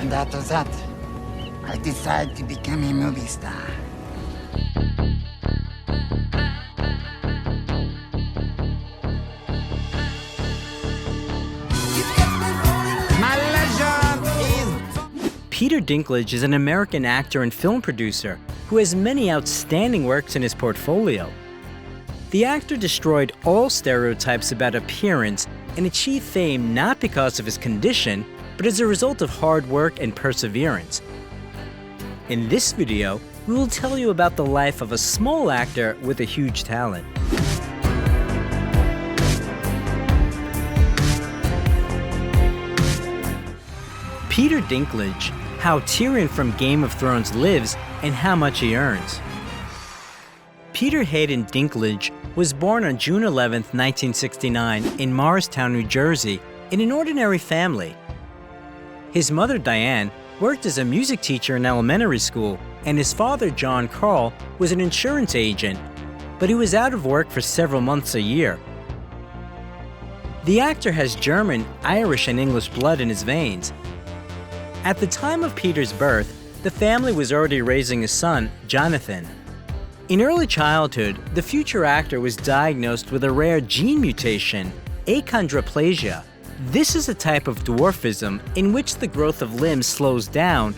And after that, I decided to become a movie star. My legend is... Peter Dinklage is an American actor and film producer who has many outstanding works in his portfolio. The actor destroyed all stereotypes about appearance and achieved fame not because of his condition, but as a result of hard work and perseverance. In this video, we will tell you about the life of a small actor with a huge talent. Peter Dinklage, how Tyrion from Game of Thrones lives and how much he earns. Peter Hayden Dinklage was born on June 11, 1969 in Morristown, New Jersey, in an ordinary family. His mother, Diane, worked as a music teacher in elementary school, and his father, John Carl, was an insurance agent, but he was out of work for several months a year. The actor has German, Irish, and English blood in his veins. At the time of Peter's birth, the family was already raising a son, Jonathan. In early childhood, the future actor was diagnosed with a rare gene mutation, achondroplasia. This is a type of dwarfism in which the growth of limbs slows down.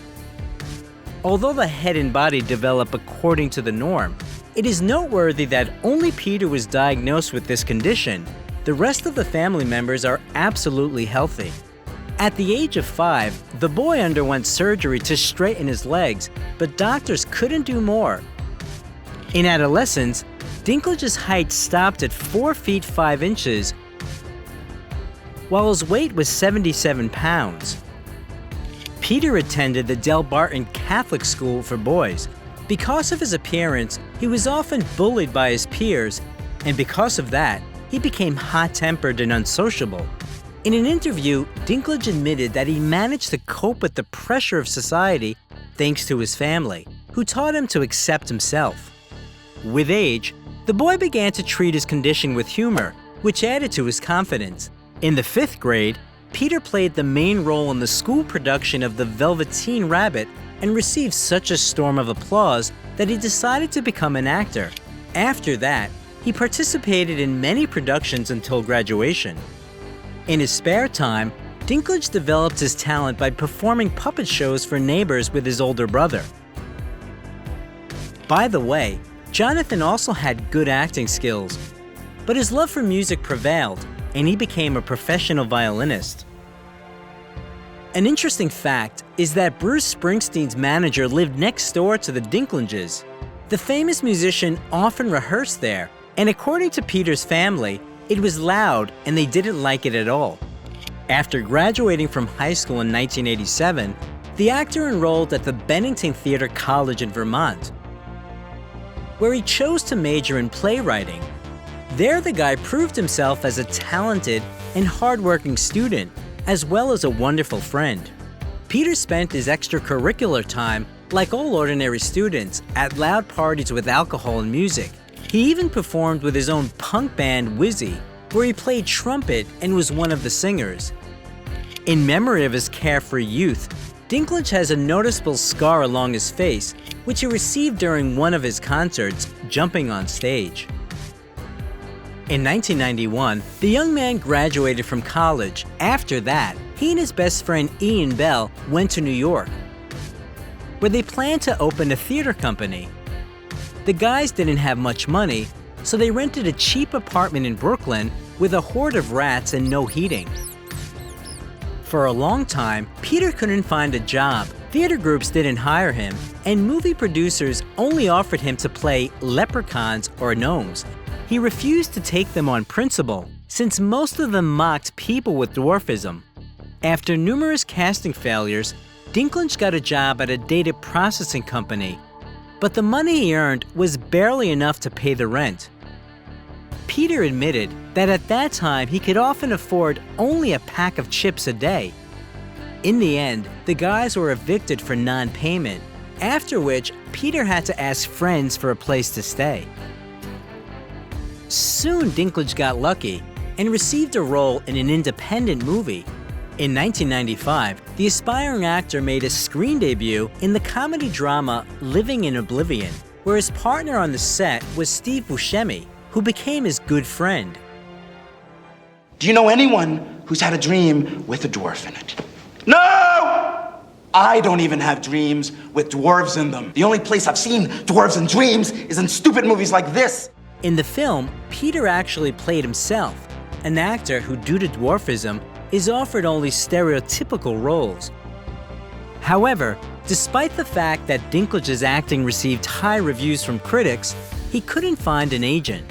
Although the head and body develop according to the norm, it is noteworthy that only Peter was diagnosed with this condition. The rest of the family members are absolutely healthy. At the age of 5, the boy underwent surgery to straighten his legs, but doctors couldn't do more. In adolescence, Dinklage's height stopped at 4 feet 5 inches, while his weight was 77 pounds. Peter attended the Del Barton Catholic School for Boys. Because of his appearance, he was often bullied by his peers, and because of that, he became hot-tempered and unsociable. In an interview, Dinklage admitted that he managed to cope with the pressure of society thanks to his family, who taught him to accept himself. With age, the boy began to treat his condition with humor, which added to his confidence. In the 5th grade, Peter played the main role in the school production of The Velveteen Rabbit and received such a storm of applause that he decided to become an actor. After that, he participated in many productions until graduation. In his spare time, Dinklage developed his talent by performing puppet shows for neighbors with his older brother. By the way, Jonathan also had good acting skills, but his love for music prevailed, and he became a professional violinist. An interesting fact is that Bruce Springsteen's manager lived next door to the Dinklages. The famous musician often rehearsed there, and according to Peter's family, it was loud and they didn't like it at all. After graduating from high school in 1987, the actor enrolled at the Bennington Theatre College in Vermont, where he chose to major in playwriting. There, the guy proved himself as a talented and hardworking student, as well as a wonderful friend. Peter spent his extracurricular time, like all ordinary students, at loud parties with alcohol and music. He even performed with his own punk band, Wizzy, where he played trumpet and was one of the singers. In memory of his carefree youth, Dinklage has a noticeable scar along his face, which he received during one of his concerts, jumping on stage. In 1991, the young man graduated from college. After that, he and his best friend Ian Bell went to New York, where they planned to open a theater company. The guys didn't have much money, so they rented a cheap apartment in Brooklyn with a horde of rats and no heating. For a long time, Peter couldn't find a job, theater groups didn't hire him, and movie producers only offered him to play leprechauns or gnomes. He refused to take them on principle, since most of them mocked people with dwarfism. After numerous casting failures, Dinklage got a job at a data processing company, but the money he earned was barely enough to pay the rent. Peter admitted that at that time he could often afford only a pack of chips a day. In the end, the guys were evicted for non-payment, after which Peter had to ask friends for a place to stay. Soon Dinklage got lucky and received a role in an independent movie. In 1995, the aspiring actor made his screen debut in the comedy drama Living in Oblivion, where his partner on the set was Steve Buscemi, who became his good friend. Do you know anyone who's had a dream with a dwarf in it? No! I don't even have dreams with dwarves in them. The only place I've seen dwarves in dreams is in stupid movies like this. In the film, Peter actually played himself, an actor who, due to dwarfism, is offered only stereotypical roles. However, despite the fact that Dinklage's acting received high reviews from critics, he couldn't find an agent.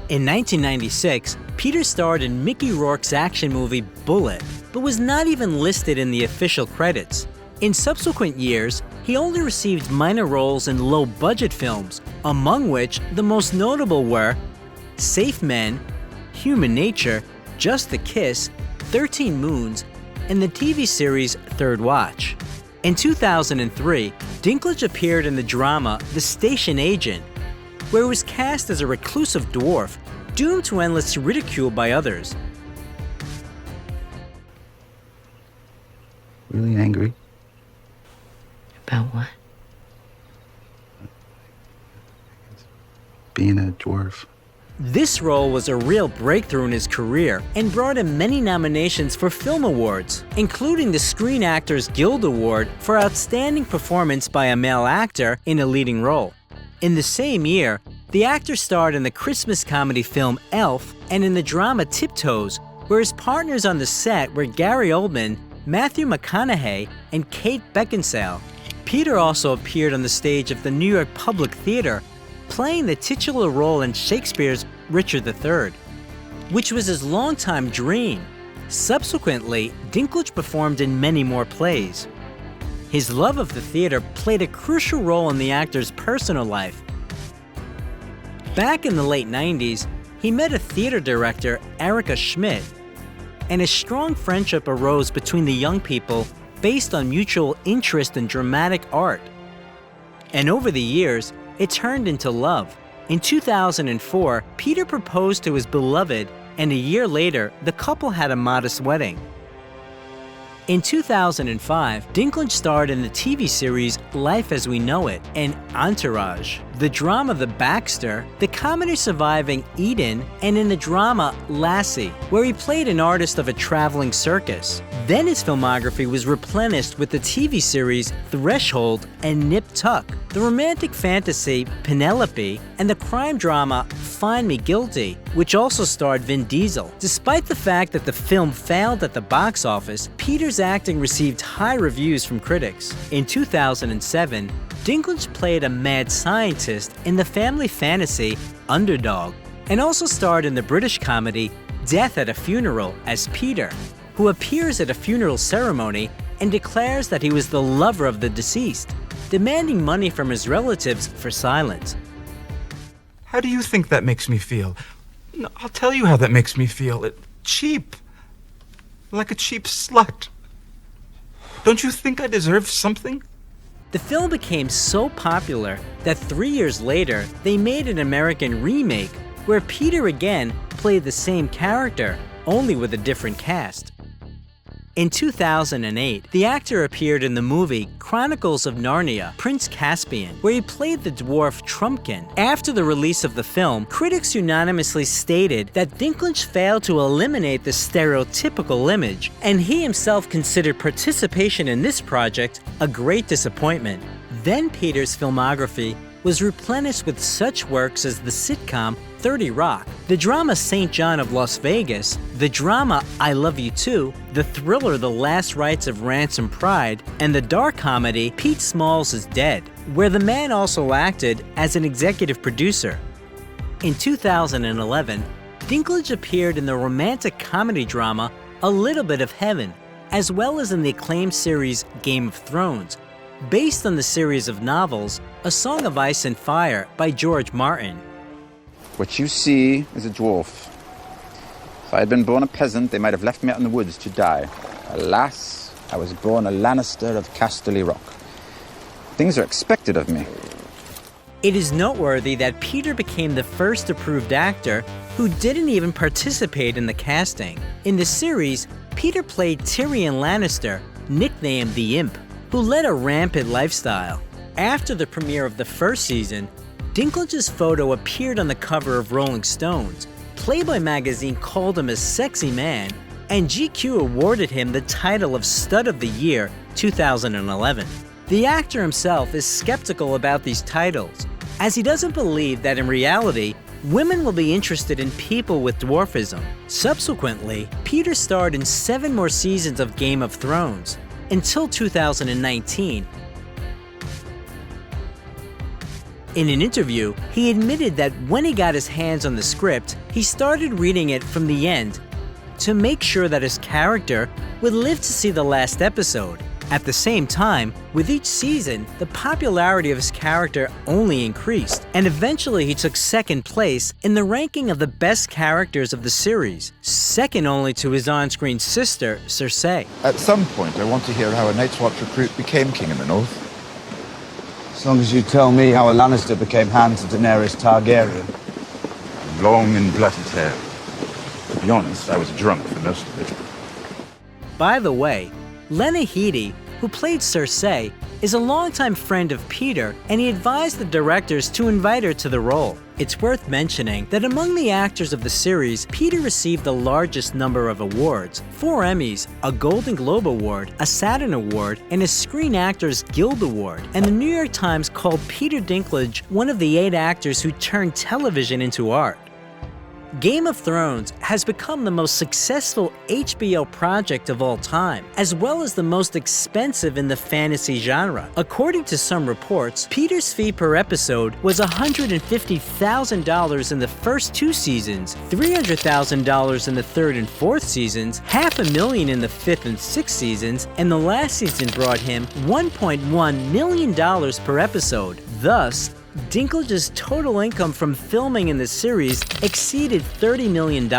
In 1996, Peter starred in Mickey Rourke's action movie Bullet, but was not even listed in the official credits. In subsequent years, he only received minor roles in low-budget films, among which the most notable were Safe Men, Human Nature, Just a Kiss, 13 Moons, and the TV series Third Watch. In 2003, Dinklage appeared in the drama The Station Agent, where he was cast as a reclusive dwarf, doomed to endless ridicule by others. Really angry? About what? Being a dwarf. This role was a real breakthrough in his career and brought him many nominations for film awards, including the Screen Actors Guild Award for Outstanding Performance by a Male Actor in a Leading Role. In the same year, the actor starred in the Christmas comedy film Elf and in the drama Tiptoes, where his partners on the set were Gary Oldman, Matthew McConaughey, and Kate Beckinsale. Peter also appeared on the stage of the New York Public Theater, playing the titular role in Shakespeare's Richard III, which was his longtime dream. Subsequently, Dinklage performed in many more plays. His love of the theater played a crucial role in the actor's personal life. Back in the late 90s, he met a theater director, Erica Schmidt, and a strong friendship arose between the young people based on mutual interest in dramatic art. And over the years, it turned into love. In 2004, Peter proposed to his beloved, and a year later, the couple had a modest wedding. In 2005, Dinklage starred in the TV series Life as We Know It and Entourage, the drama The Baxter, the comedy Surviving Eden, and in the drama Lassie, where he played an artist of a traveling circus. Then his filmography was replenished with the TV series Threshold and Nip Tuck, the romantic fantasy Penelope, and the crime drama Find Me Guilty, which also starred Vin Diesel. Despite the fact that the film failed at the box office, Peter's acting received high reviews from critics. In 2007, Dinklage played a mad scientist in the family fantasy Underdog, and also starred in the British comedy Death at a Funeral as Peter, who appears at a funeral ceremony and declares that he was the lover of the deceased, demanding money from his relatives for silence. How do you think that makes me feel? No, I'll tell you how that makes me feel. Cheap. Like a cheap slut. Don't you think I deserve something? The film became so popular that 3 years later, they made an American remake where Peter again played the same character, only with a different cast. In 2008, the actor appeared in the movie Chronicles of Narnia, Prince Caspian, where he played the dwarf Trumpkin. After the release of the film, critics unanimously stated that Dinklage failed to eliminate the stereotypical image, and he himself considered participation in this project a great disappointment. Then Peter's filmography was replenished with such works as the sitcom 30 Rock, the drama St. John of Las Vegas, the drama I Love You Too, the thriller The Last Rites of Ransom Pride, and the dark comedy Pete Smalls is Dead, where the man also acted as an executive producer. In 2011, Dinklage appeared in the romantic comedy drama A Little Bit of Heaven, as well as in the acclaimed series Game of Thrones, based on the series of novels A Song of Ice and Fire by George Martin. What you see is a dwarf. If I had been born a peasant, they might have left me out in the woods to die. Alas, I was born a Lannister of Casterly Rock. Things are expected of me. It is noteworthy that Peter became the first approved actor who didn't even participate in the casting. In the series, Peter played Tyrion Lannister, nicknamed the Imp, who led a rampant lifestyle. After the premiere of the first season, Dinklage's photo appeared on the cover of Rolling Stones. Playboy magazine called him a sexy man, and GQ awarded him the title of Stud of the Year 2011. The actor himself is skeptical about these titles, as he doesn't believe that in reality, women will be interested in people with dwarfism. Subsequently, Peter starred in 7 more seasons of Game of Thrones, until 2019. In an interview, he admitted that when he got his hands on the script, he started reading it from the end to make sure that his character would live to see the last episode. At the same time, with each season, the popularity of his character only increased, and eventually he took second place in the ranking of the best characters of the series, second only to his on-screen sister, Cersei. At some point, I want to hear how a Night's Watch recruit became king in the north. As long as you tell me how a Lannister became hand to Daenerys Targaryen. Long and bloody tale. To be honest, I was drunk for most of it. By the way, Lena Headey, who played Cersei, is a longtime friend of Peter, and he advised the directors to invite her to the role. It's worth mentioning that among the actors of the series, Peter received the largest number of awards: 4 Emmys, a Golden Globe Award, a Saturn Award, and a Screen Actors Guild Award. And the New York Times called Peter Dinklage one of the 8 actors who turned television into art. Game of Thrones has become the most successful HBO project of all time, as well as the most expensive in the fantasy genre. According to some reports, Peter's fee per episode was $150,000 in the first 2 seasons, $300,000 in the 3rd and 4th seasons, $500,000 in the 5th and 6th seasons, and the last season brought him $1.1 million per episode. Thus, Dinklage's total income from filming in the series exceeded $30 million.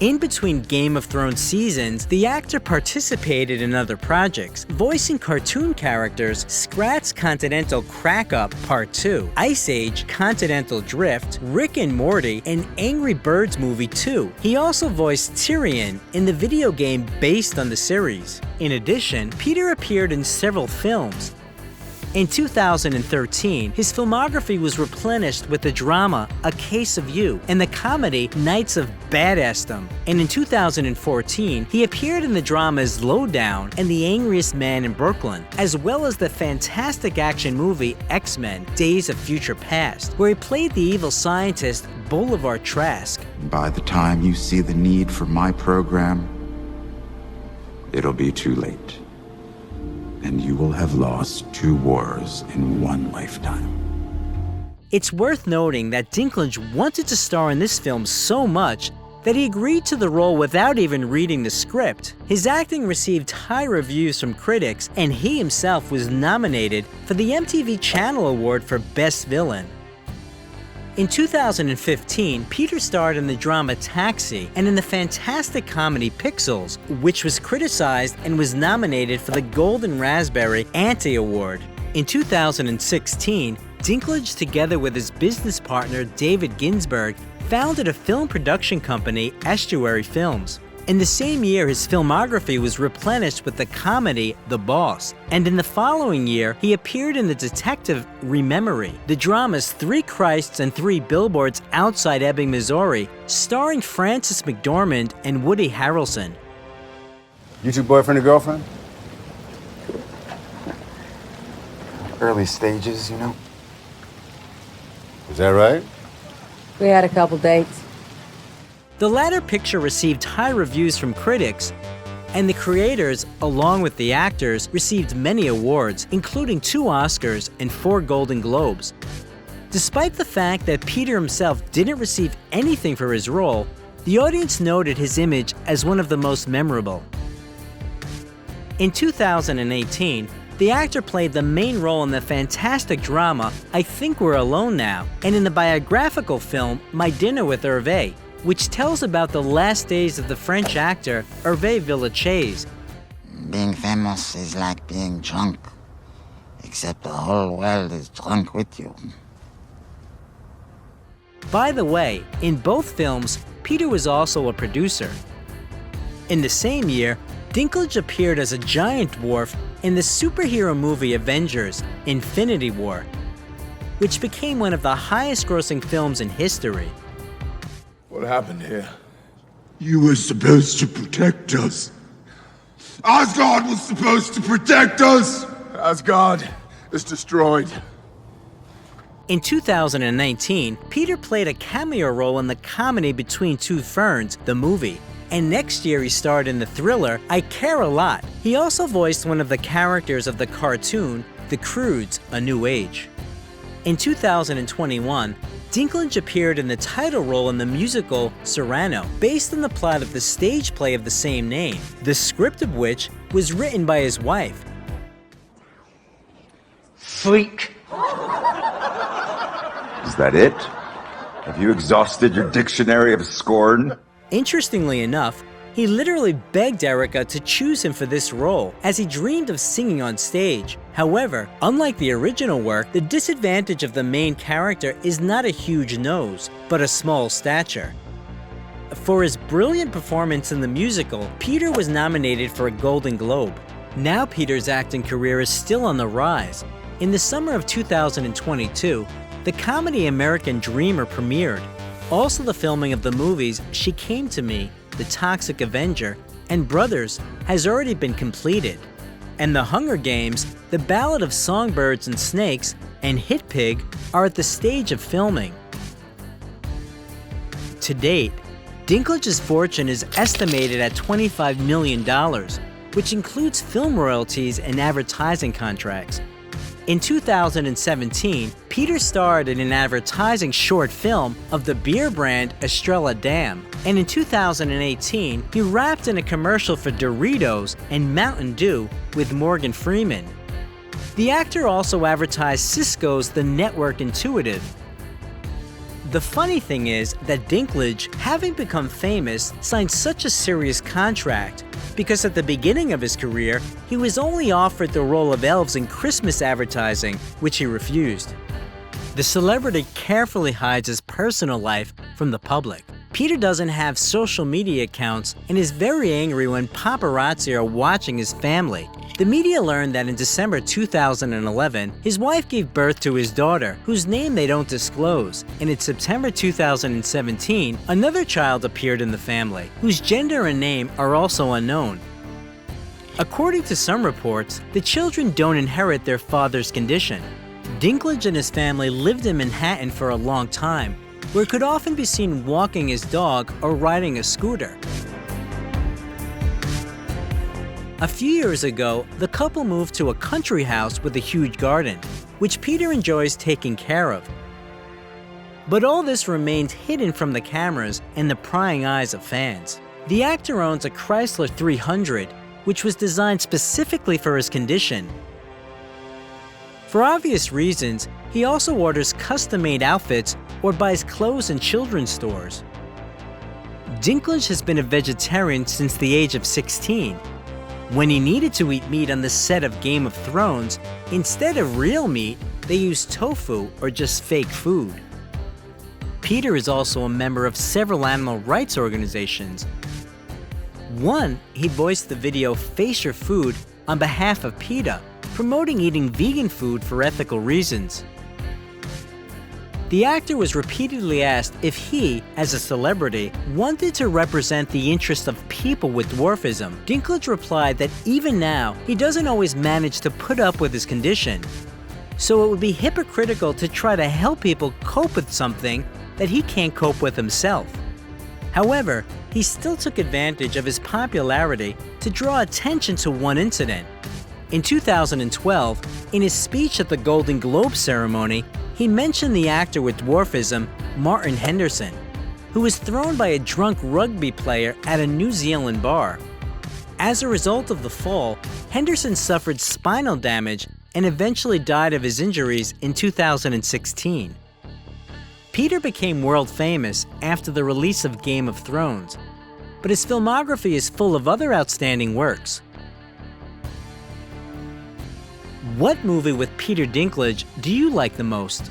In between Game of Thrones seasons, the actor participated in other projects, voicing cartoon characters Scrat's Continental Crack-Up Part 2, Ice Age Continental Drift, Rick and Morty, and Angry Birds Movie 2. He also voiced Tyrion in the video game based on the series. In addition, Peter appeared in several films. In 2013, his filmography was replenished with the drama A Case of You and the comedy Knights of Badassdom. And in 2014, he appeared in the dramas Lowdown and The Angriest Man in Brooklyn, as well as the fantastic action movie X-Men: Days of Future Past, where he played the evil scientist Boulevard Trask. By the time you see the need for my program, it'll be too late. And you will have lost 2 wars in 1 lifetime. It's worth noting that Dinklage wanted to star in this film so much that he agreed to the role without even reading the script. His acting received high reviews from critics, and he himself was nominated for the MTV Channel Award for Best Villain. In 2015, Peter starred in the drama Taxi and in the fantastic comedy Pixels, which was criticized and was nominated for the Golden Raspberry Anti Award. In 2016, Dinklage, together with his business partner David Ginsburg, founded a film production company, Estuary Films. In the same year, his filmography was replenished with the comedy The Boss, and in the following year, he appeared in the detective Rememory, the dramas 3 Christs and 3 Billboards Outside Ebbing, Missouri, starring Frances McDormand and Woody Harrelson. You 2 boyfriend and girlfriend? Early stages, you know? Is that right? We had a couple dates. The latter picture received high reviews from critics, and the creators, along with the actors, received many awards, including 2 Oscars and 4 Golden Globes. Despite the fact that Peter himself didn't receive anything for his role, the audience noted his image as one of the most memorable. In 2018, the actor played the main role in the fantastic drama I Think We're Alone Now, and in the biographical film My Dinner with Hervé, which tells about the last days of the French actor Hervé Villechaize. Being famous is like being drunk, except the whole world is drunk with you. By the way, in both films, Peter was also a producer. In the same year, Dinklage appeared as a giant dwarf in the superhero movie Avengers: Infinity War, which became one of the highest-grossing films in history. What happened here? You were supposed to protect us. Asgard was supposed to protect us! Asgard is destroyed. In 2019, Peter played a cameo role in the comedy Between Two Ferns, the movie, and next year he starred in the thriller I Care a Lot. He also voiced one of the characters of the cartoon The Croods: A New Age. In 2021, Dinklage appeared in the title role in the musical Cyrano, based on the plot of the stage play of the same name, the script of which was written by his wife. Freak. Is that it? Have you exhausted your dictionary of scorn? Interestingly enough, he literally begged Erica to choose him for this role, as he dreamed of singing on stage. However, unlike the original work, the disadvantage of the main character is not a huge nose, but a small stature. For his brilliant performance in the musical, Peter was nominated for a Golden Globe. Now Peter's acting career is still on the rise. In the summer of 2022, the comedy American Dreamer premiered. Also, the filming of the movies She Came to Me, The Toxic Avenger, and Brothers has already been completed. And The Hunger Games, The Ballad of Songbirds and Snakes, and Hit Pig are at the stage of filming. To date, Dinklage's fortune is estimated at $25 million, which includes film royalties and advertising contracts. In 2017, Peter starred in an advertising short film of the beer brand Estrella Damm, and in 2018, he rapped in a commercial for Doritos and Mountain Dew with Morgan Freeman. The actor also advertised Cisco's The Network Intuitive. The funny thing is that Dinklage, having become famous, signed such a serious contract, because at the beginning of his career, he was only offered the role of elves in Christmas advertising, which he refused. The celebrity carefully hides his personal life from the public. Peter doesn't have social media accounts and is very angry when paparazzi are watching his family. The media learned that in December 2011, his wife gave birth to his daughter, whose name they don't disclose, and in September 2017, another child appeared in the family, whose gender and name are also unknown. According to some reports, the children don't inherit their father's condition. Dinklage and his family lived in Manhattan for a long time, where he could often be seen walking his dog or riding a scooter. A few years ago, the couple moved to a country house with a huge garden, which Peter enjoys taking care of. But all this remained hidden from the cameras and the prying eyes of fans. The actor owns a Chrysler 300, which was designed specifically for his condition. For obvious reasons, he also orders custom-made outfits or buys clothes in children's stores. Dinklage has been a vegetarian since the age of 16. When he needed to eat meat on the set of Game of Thrones, instead of real meat, they used tofu or just fake food. Peter is also a member of several animal rights organizations. One, he voiced the video Face Your Food on behalf of PETA, promoting eating vegan food for ethical reasons. The actor was repeatedly asked if he, as a celebrity, wanted to represent the interests of people with dwarfism. Dinklage replied that even now, he doesn't always manage to put up with his condition. So it would be hypocritical to try to help people cope with something that he can't cope with himself. However, he still took advantage of his popularity to draw attention to one incident. In 2012, in his speech at the Golden Globe ceremony, he mentioned the actor with dwarfism, Martin Henderson, who was thrown by a drunk rugby player at a New Zealand bar. As a result of the fall, Henderson suffered spinal damage and eventually died of his injuries in 2016. Peter became world famous after the release of Game of Thrones, but his filmography is full of other outstanding works. What movie with Peter Dinklage do you like the most?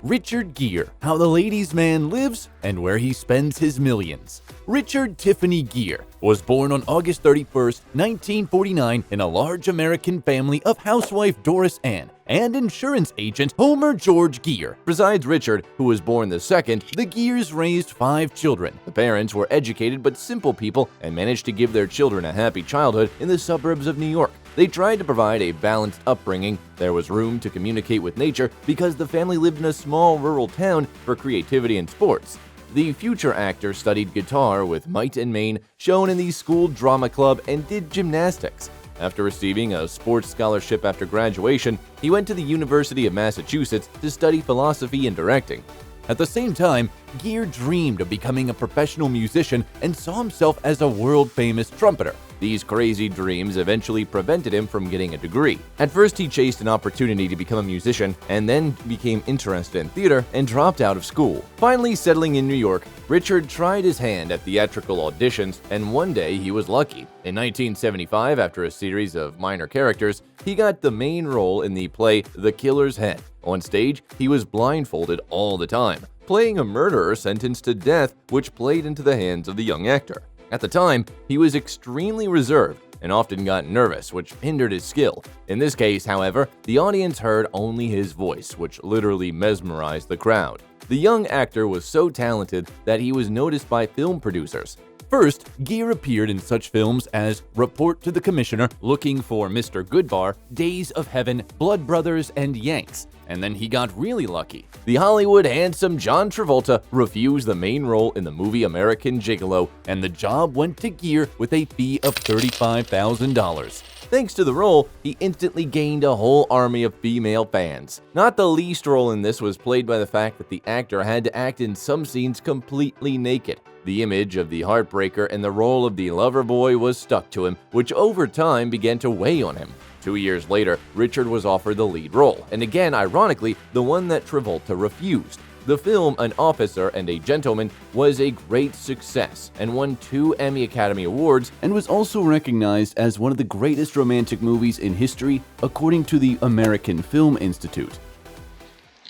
Richard Gere, How the Ladies' Man Lives and Where He Spends His Millions. Richard Tiffany Gere was born on August 31, 1949 in a large American family of housewife Doris Ann and insurance agent Homer George Gere. Besides Richard, who was born the second, the Geres raised 5 children. The parents were educated but simple people and managed to give their children a happy childhood in the suburbs of New York. They tried to provide a balanced upbringing. There was room to communicate with nature because the family lived in a small rural town for creativity and sports. The future actor studied guitar with might and main, shown in the school drama club, and did gymnastics. After receiving a sports scholarship after graduation, he went to the University of Massachusetts to study philosophy and directing. At the same time, Gere dreamed of becoming a professional musician and saw himself as a world-famous trumpeter. These crazy dreams eventually prevented him from getting a degree. At first, he chased an opportunity to become a musician and then became interested in theater and dropped out of school. Finally settling in New York, Richard tried his hand at theatrical auditions, and one day he was lucky. In 1975, after a series of minor characters, he got the main role in the play The Killer's Head. On stage, he was blindfolded all the time, playing a murderer sentenced to death, which played into the hands of the young actor. At the time, he was extremely reserved and often got nervous, which hindered his skill. In this case, however, the audience heard only his voice, which literally mesmerized the crowd. The young actor was so talented that he was noticed by film producers. First, Gere appeared in such films as Report to the Commissioner, Looking for Mr. Goodbar, Days of Heaven, Blood Brothers, and Yanks. And then he got really lucky. The Hollywood handsome John Travolta refused the main role in the movie American Gigolo, and the job went to Gere with a fee of $35,000. Thanks to the role, he instantly gained a whole army of female fans. Not the least role in this was played by the fact that the actor had to act in some scenes completely naked. The image of the heartbreaker and the role of the lover boy was stuck to him, which over time began to weigh on him. 2 years later, Richard was offered the lead role, and again, ironically, the one that Travolta refused. The film, An Officer and a Gentleman, was a great success and won 2 Emmy Academy Awards and was also recognized as one of the greatest romantic movies in history, according to the American Film Institute.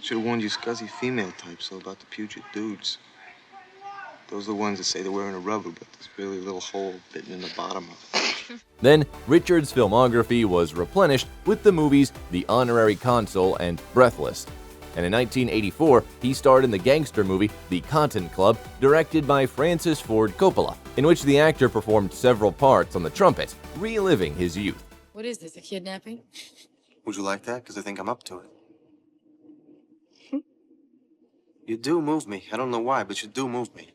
Should have warned you scuzzy female types so about the putrid dudes. Those are the ones that say they're wearing a rubber, but there's really a little hole bitten in the bottom of it. Then, Richard's filmography was replenished with the movies The Honorary Consul and Breathless. And in 1984, he starred in the gangster movie The Cotton Club, directed by Francis Ford Coppola, in which the actor performed several parts on the trumpet, reliving his youth. What is this, a kidnapping? Would you like that? Because I think I'm up to it. You do move me. I don't know why, but you do move me.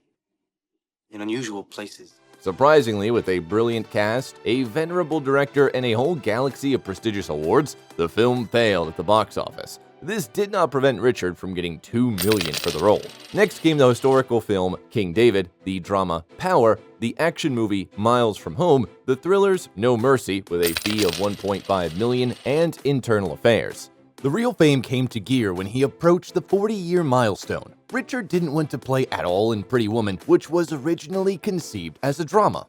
In unusual places. Surprisingly, with a brilliant cast, a venerable director, and a whole galaxy of prestigious awards, the film failed at the box office. This did not prevent Richard from getting $2 million for the role. Next came the historical film King David, the drama Power, the action movie Miles from Home, the thrillers No Mercy with a fee of $1.5 million, and Internal Affairs. The real fame came to Gere when he approached the 40-year milestone. Richard didn't want to play at all in Pretty Woman, which was originally conceived as a drama.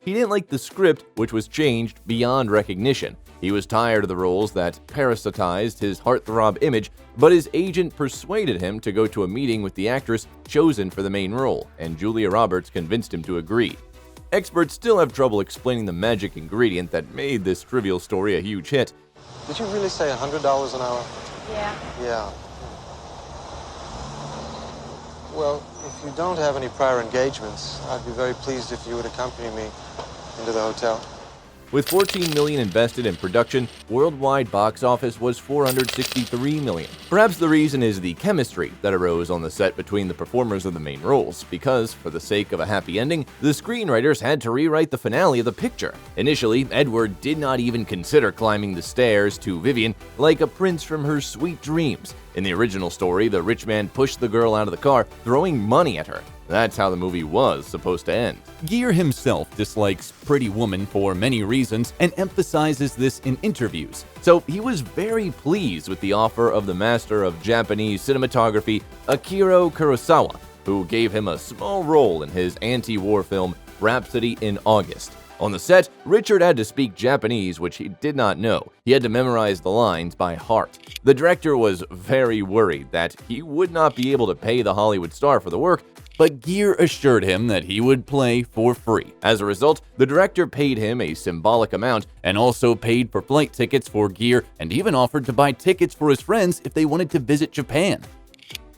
He didn't like the script, which was changed beyond recognition. He was tired of the roles that parasitized his heartthrob image, but his agent persuaded him to go to a meeting with the actress chosen for the main role, and Julia Roberts convinced him to agree. Experts still have trouble explaining the magic ingredient that made this trivial story a huge hit. Did you really say $100 an hour? Yeah. Yeah. Well, if you don't have any prior engagements, I'd be very pleased if you would accompany me into the hotel. With $14 million invested in production, worldwide box office was $463 million. Perhaps the reason is the chemistry that arose on the set between the performers of the main roles, because, for the sake of a happy ending, the screenwriters had to rewrite the finale of the picture. Initially, Edward did not even consider climbing the stairs to Vivian like a prince from her sweet dreams. In the original story, the rich man pushed the girl out of the car, throwing money at her. That's how the movie was supposed to end. Gere himself dislikes Pretty Woman for many reasons and emphasizes this in interviews. So he was very pleased with the offer of the master of Japanese cinematography, Akira Kurosawa, who gave him a small role in his anti-war film Rhapsody in August. On the set, Richard had to speak Japanese, which he did not know. He had to memorize the lines by heart. The director was very worried that he would not be able to pay the Hollywood star for the work, but Gere assured him that he would play for free. As a result, the director paid him a symbolic amount and also paid for flight tickets for Gere and even offered to buy tickets for his friends if they wanted to visit Japan.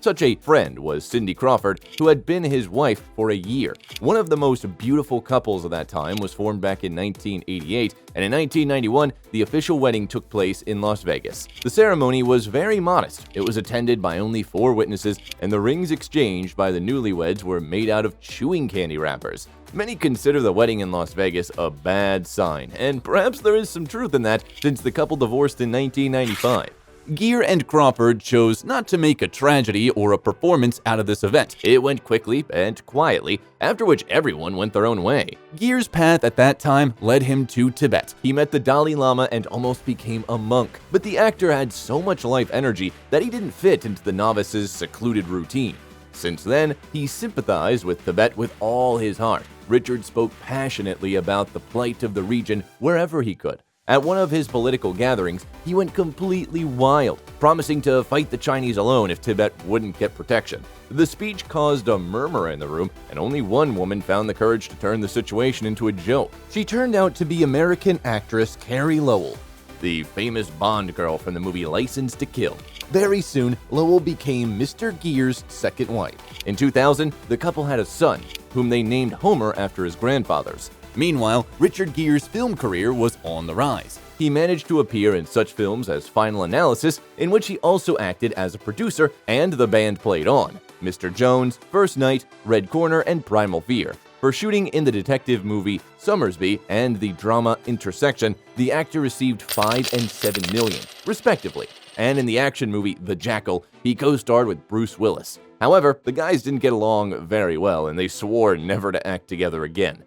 Such a friend was Cindy Crawford, who had been his wife for a year. One of the most beautiful couples of that time was formed back in 1988, and in 1991, the official wedding took place in Las Vegas. The ceremony was very modest. It was attended by only 4 witnesses, and the rings exchanged by the newlyweds were made out of chewing candy wrappers. Many consider the wedding in Las Vegas a bad sign, and perhaps there is some truth in that since the couple divorced in 1995. Gere and Crawford chose not to make a tragedy or a performance out of this event. It went quickly and quietly, after which everyone went their own way. Gere's path at that time led him to Tibet. He met the Dalai Lama and almost became a monk, but the actor had so much life energy that he didn't fit into the novice's secluded routine. Since then, he sympathized with Tibet with all his heart. Richard spoke passionately about the plight of the region wherever he could. At one of his political gatherings, he went completely wild, promising to fight the Chinese alone if Tibet wouldn't get protection. The speech caused a murmur in the room, and only one woman found the courage to turn the situation into a joke. She turned out to be American actress Carrie Lowell, the famous Bond girl from the movie License to Kill. Very soon, Lowell became Mr. Gere's second wife. In 2000, the couple had a son, whom they named Homer after his grandfathers. Meanwhile, Richard Gere's film career was on the rise. He managed to appear in such films as Final Analysis, in which he also acted as a producer and the band played on, Mr. Jones, First Night, Red Corner, and Primal Fear. For shooting in the detective movie Summersby and the drama Intersection, the actor received $5 and $7 million, respectively. And in the action movie The Jackal, he co-starred with Bruce Willis. However, the guys didn't get along very well, and they swore never to act together again.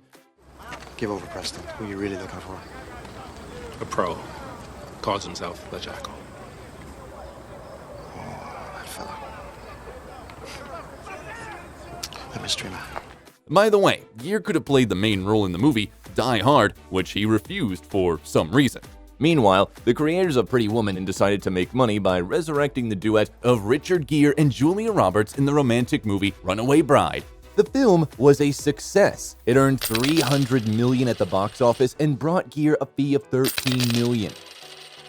Give over, Preston. Who are you really looking for? A pro. Calls himself the Jackal. Oh, that fella. The mystery man. By the way, Gere could have played the main role in the movie Die Hard, which he refused for some reason. Meanwhile, the creators of Pretty Woman decided to make money by resurrecting the duet of Richard Gere and Julia Roberts in the romantic movie Runaway Bride. The film was a success. It earned $300 million at the box office and brought Gere a fee of $13 million.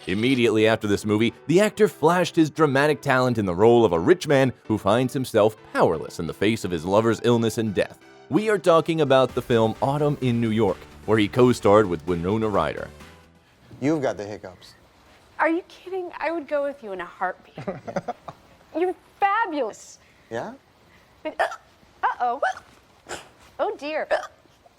Immediately after this movie, the actor flashed his dramatic talent in the role of a rich man who finds himself powerless in the face of his lover's illness and death. We are talking about the film Autumn in New York, where he co-starred with Winona Ryder. You've got the hiccups. Are you kidding? I would go with you in a heartbeat. You're fabulous. Yeah? But, uh-oh. Oh, dear.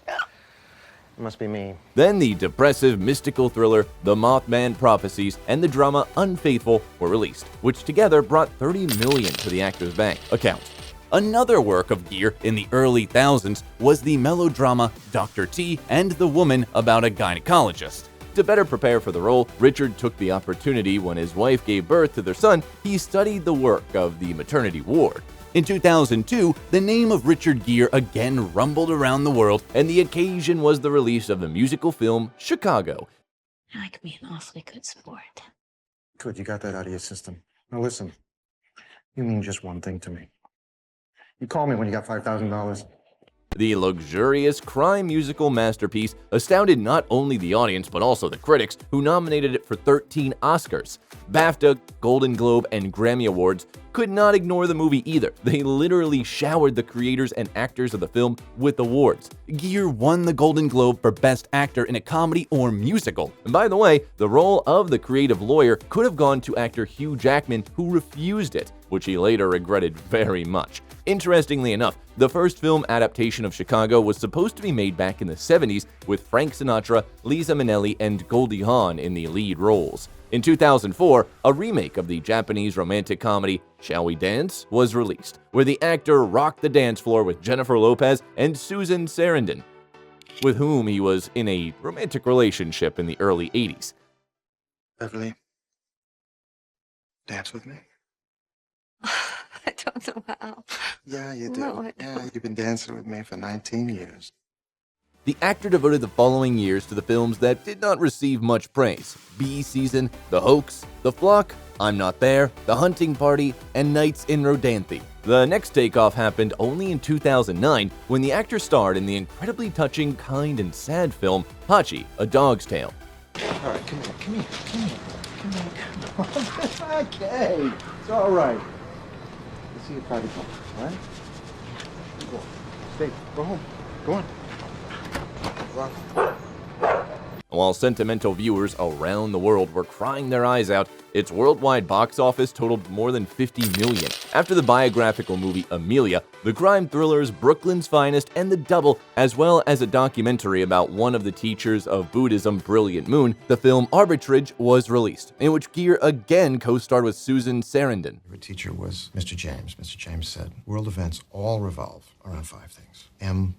It must be me. Then the depressive mystical thriller The Mothman Prophecies and the drama Unfaithful were released, which together brought $30 million to the actor's bank account. Another work of Gere in the early thousands was the melodrama Dr. T and the Woman about a gynecologist. To better prepare for the role, Richard took the opportunity when his wife gave birth to their son. He studied the work of the maternity ward. In 2002, the name of Richard Gere again rumbled around the world, and the occasion was the release of the musical film Chicago. I could be an awfully good sport. Good, you got that out of your system. Now listen, you mean just one thing to me. You call me when you got $5,000. The luxurious crime musical masterpiece astounded not only the audience but also the critics, who nominated it for 13 Oscars. BAFTA, Golden Globe, and Grammy Awards could not ignore the movie either. They literally showered the creators and actors of the film with awards. Gere won the Golden Globe for Best Actor in a Comedy or Musical. And by the way, the role of the creative lawyer could have gone to actor Hugh Jackman, who refused it, which he later regretted very much. Interestingly enough, the first film adaptation of Chicago was supposed to be made back in the 70s with Frank Sinatra, Liza Minnelli, and Goldie Hawn in the lead roles. In 2004, a remake of the Japanese romantic comedy Shall We Dance was released, where the actor rocked the dance floor with Jennifer Lopez and Susan Sarandon, with whom he was in a romantic relationship in the early 80s. Beverly, dance with me? I don't know how. Yeah, you do. No, I Yeah, don't. you've been dancing with me for 19 years. The actor devoted the following years to the films that did not receive much praise: Bee Season, The Hoax, The Flock, I'm Not There, The Hunting Party, and Nights in Rodanthe. The next takeoff happened only in 2009 when the actor starred in the incredibly touching, kind, and sad film Hachi, A Dog's Tale. All right, come here. Okay, it's all right. Let's see your private car, all right? Go on. Stay. Go home. Go on. While sentimental viewers around the world were crying their eyes out, its worldwide box office totaled more than $50 million. After the biographical movie Amelia, the crime thrillers Brooklyn's Finest and The Double, as well as a documentary about one of the teachers of Buddhism, Brilliant Moon, the film Arbitrage was released, in which Gere again co-starred with Susan Sarandon. Her teacher was Mr. James. Mr. James said, world events all revolve around 5 things. M-O-N-E-Y.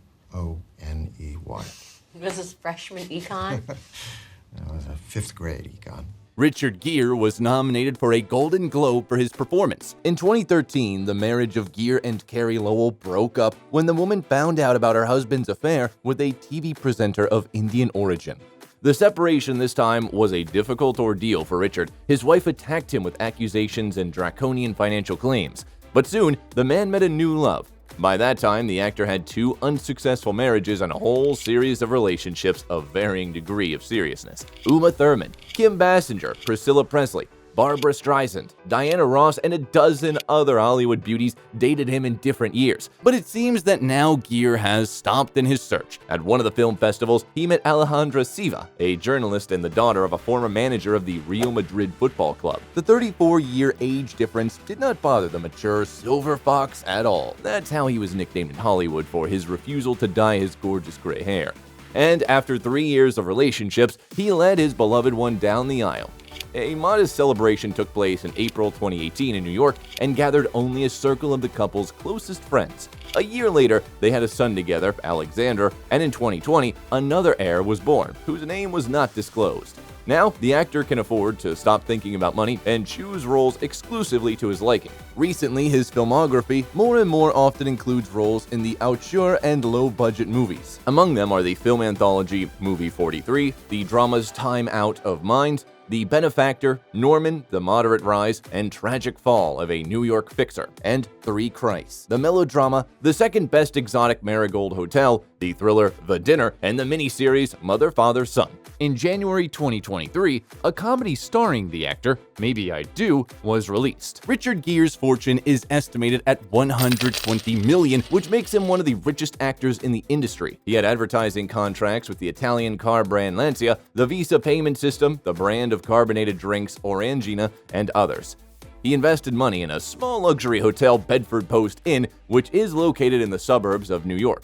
Was this freshman econ? That was a 5th grade econ. Richard Gere was nominated for a Golden Globe for his performance. In 2013, the marriage of Gere and Carrie Lowell broke up when the woman found out about her husband's affair with a TV presenter of Indian origin. The separation this time was a difficult ordeal for Richard. His wife attacked him with accusations and draconian financial claims. But soon, the man met a new love. By that time, the actor had 2 unsuccessful marriages and a whole series of relationships of varying degree of seriousness. Uma Thurman, Kim Basinger, Priscilla Presley, Barbara Streisand, Diana Ross, and a dozen other Hollywood beauties dated him in different years. But it seems that now Gere has stopped in his search. At one of the film festivals, he met Alejandra Siva, a journalist and the daughter of a former manager of the Real Madrid football club. The 34-year age difference did not bother the mature silver fox at all. That's how he was nicknamed in Hollywood for his refusal to dye his gorgeous gray hair. And after 3 years of relationships, he led his beloved one down the aisle. A modest celebration took place in April 2018 in New York and gathered only a circle of the couple's closest friends. A year later, they had a son together, Alexander, and in 2020, another heir was born, whose name was not disclosed. Now, the actor can afford to stop thinking about money and choose roles exclusively to his liking. Recently, his filmography more and more often includes roles in the auteur and low-budget movies. Among them are the film anthology Movie 43, the dramas Time Out of Mind, The Benefactor, Norman, The Moderate Rise, and Tragic Fall of a New York Fixer, and Three Christs, the melodrama The Second Best Exotic Marigold Hotel, the thriller The Dinner, and the miniseries Mother, Father, Son. In January 2023, a comedy starring the actor, Maybe I Do, was released. Richard Gere's fortune is estimated at $120 million, which makes him one of the richest actors in the industry. He had advertising contracts with the Italian car brand Lancia, the Visa payment system, the brand of carbonated drinks Orangina, and others. He invested money in a small luxury hotel, Bedford Post Inn, which is located in the suburbs of New York.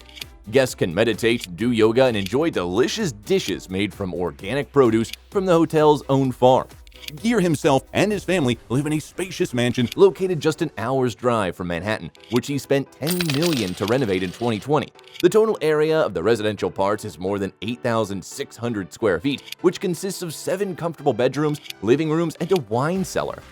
Guests can meditate, do yoga, and enjoy delicious dishes made from organic produce from the hotel's own farm. Gere himself and his family live in a spacious mansion located just an hour's drive from Manhattan, which he spent $10 million to renovate in 2020. The total area of the residential parts is more than 8,600 square feet, which consists of 7 comfortable bedrooms, living rooms, and a wine cellar.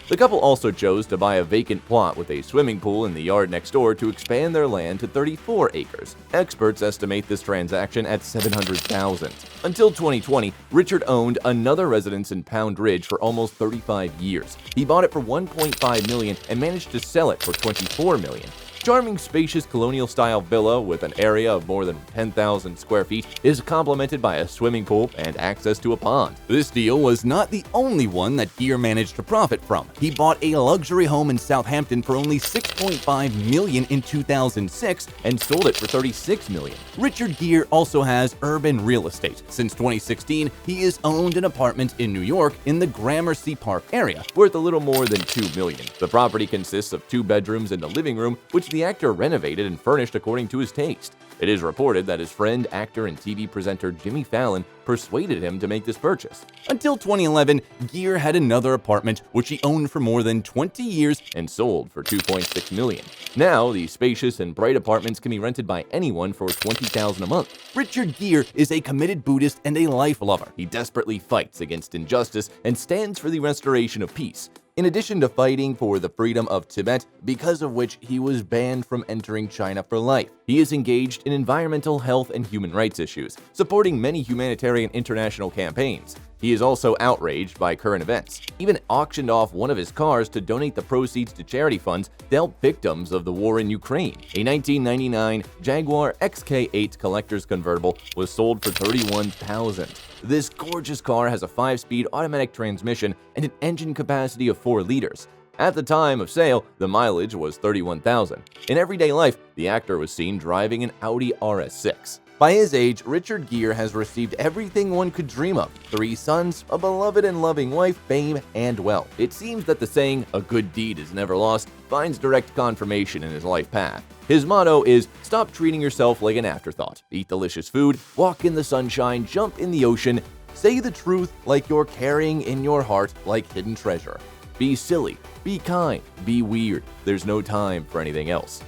The couple also chose to buy a vacant plot with a swimming pool in the yard next door to expand their land to 34 acres. Experts estimate this transaction at $700,000. Until 2020, Richard owned another residence in Pound Ridge for almost 35 years. He bought it for $1.5 million and managed to sell it for $24 million. Charming, spacious colonial-style villa with an area of more than 10,000 square feet is complemented by a swimming pool and access to a pond. This deal was not the only one that Gere managed to profit from. He bought a luxury home in Southampton for only $6.5 million in 2006 and sold it for $36 million. Richard Gere also has urban real estate. Since 2016, he has owned an apartment in New York in the Gramercy Park area, worth a little more than $2 million. The property consists of 2 bedrooms and a living room, which the actor renovated and furnished according to his taste. It is reported that his friend, actor, and TV presenter Jimmy Fallon persuaded him to make this purchase. Until 2011, Gere had another apartment which he owned for more than 20 years and sold for $2.6 million. Now, the spacious and bright apartments can be rented by anyone for $20,000 a month. Richard Gere is a committed Buddhist and a life lover. He desperately fights against injustice and stands for the restoration of peace. in addition to fighting for the freedom of Tibet, because of which he was banned from entering China for life. He is engaged in environmental, health, and human rights issues, supporting many humanitarian international campaigns. He is also outraged by current events, even auctioned off one of his cars to donate the proceeds to charity funds to help victims of the war in Ukraine. A 1999 Jaguar XK8 collector's convertible was sold for $31,000. This gorgeous car has a 5-speed automatic transmission and an engine capacity of 4 liters. At the time of sale, the mileage was 31,000. In everyday life, the actor was seen driving an Audi RS6. By his age, Richard Gere has received everything one could dream of: 3 sons, a beloved and loving wife, fame, and wealth. It seems that the saying, "a good deed is never lost," finds direct confirmation in his life path. His motto is, stop treating yourself like an afterthought. Eat delicious food, walk in the sunshine, jump in the ocean, say the truth like you're carrying in your heart like hidden treasure. Be silly, be kind, be weird. There's no time for anything else.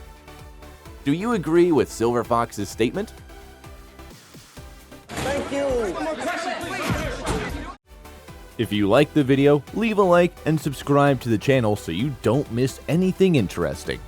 Do you agree with Silver Fox's statement? Thank you. If you liked the video, leave a like and subscribe to the channel so you don't miss anything interesting.